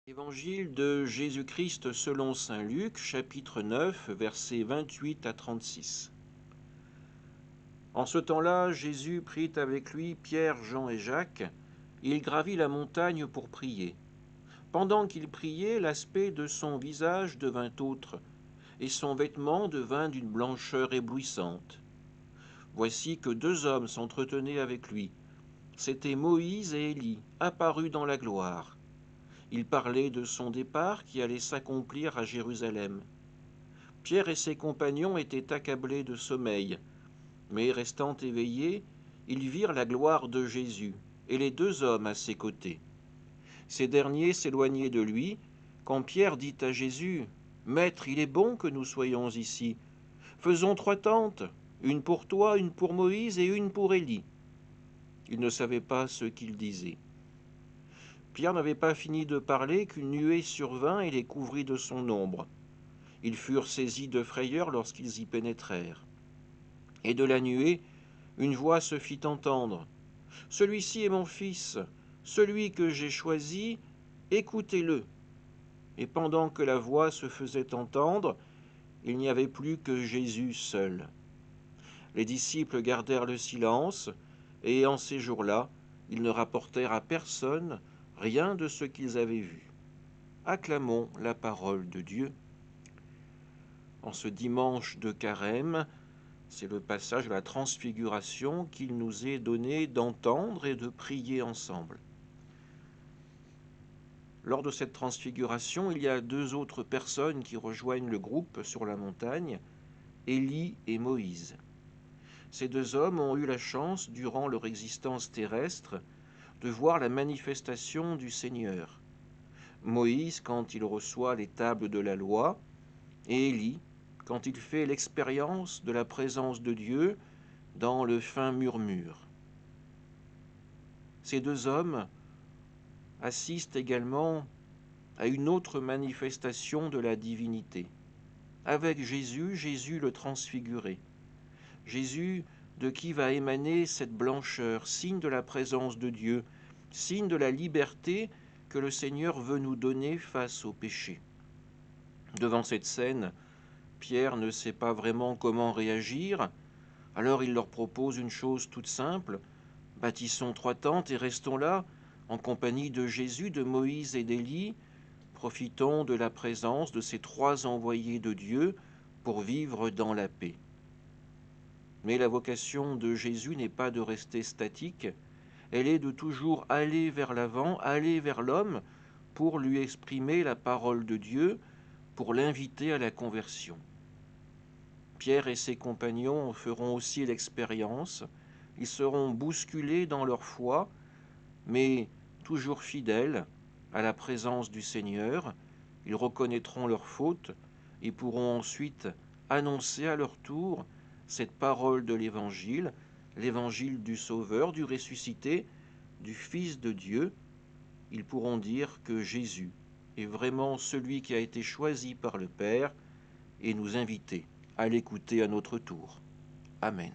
Évangile de Jésus-Christ selon saint Luc, chapitre 9, versets 28 à 36. En ce temps-là, Jésus prit avec lui Pierre, Jean et Jacques. Il gravit la montagne pour prier. Pendant qu'il priait, l'aspect de son visage devint autre, et son vêtement devint d'une blancheur éblouissante. Voici que deux hommes s'entretenaient avec lui. C'étaient Moïse et Élie, apparus dans la gloire. Il parlait de son départ qui allait s'accomplir à Jérusalem. Pierre et ses compagnons étaient accablés de sommeil, mais restant éveillés, ils virent la gloire de Jésus et les deux hommes à ses côtés. Ces derniers s'éloignaient de lui, quand Pierre dit à Jésus, « Maître, il est bon que nous soyons ici. Faisons 3 tentes, une pour toi, une pour Moïse et une pour Élie. » Il ne savait pas ce qu'il disait. Pierre n'avait pas fini de parler qu'une nuée survint et les couvrit de son ombre. Ils furent saisis de frayeur lorsqu'ils y pénétrèrent. Et de la nuée, une voix se fit entendre. « Celui-ci est mon fils, celui que j'ai choisi, écoutez-le. » Et pendant que la voix se faisait entendre, il n'y avait plus que Jésus seul. Les disciples gardèrent le silence, et en ces jours-là, ils ne rapportèrent à personne rien de ce qu'ils avaient vu. Acclamons la parole de Dieu. En ce dimanche de Carême, c'est le passage de la transfiguration qu'il nous est donné d'entendre et de prier ensemble. Lors de cette transfiguration, il y a deux autres personnes qui rejoignent le groupe sur la montagne, Élie et Moïse. Ces deux hommes ont eu la chance, durant leur existence terrestre, de voir la manifestation du Seigneur. Moïse quand il reçoit les tables de la loi, et Élie quand il fait l'expérience de la présence de Dieu dans le fin murmure. Ces deux hommes assistent également à une autre manifestation de la divinité. Avec Jésus, Jésus le transfiguré. Jésus de qui va émaner cette blancheur, signe de la présence de Dieu, signe de la liberté que le Seigneur veut nous donner face au péché. Devant cette scène, Pierre ne sait pas vraiment comment réagir, alors il leur propose une chose toute simple, bâtissons 3 tentes et restons là, en compagnie de Jésus, de Moïse et d'Élie, profitons de la présence de ces 3 envoyés de Dieu pour vivre dans la paix. Mais la vocation de Jésus n'est pas de rester statique, elle est de toujours aller vers l'avant, aller vers l'homme, pour lui exprimer la parole de Dieu, pour l'inviter à la conversion. Pierre et ses compagnons en feront aussi l'expérience, ils seront bousculés dans leur foi, mais toujours fidèles à la présence du Seigneur, ils reconnaîtront leurs fautes et pourront ensuite annoncer à leur tour cette parole de l'Évangile, l'Évangile du Sauveur, du ressuscité, du Fils de Dieu. Ils pourront dire que Jésus est vraiment celui qui a été choisi par le Père et nous inviter à l'écouter à notre tour. Amen.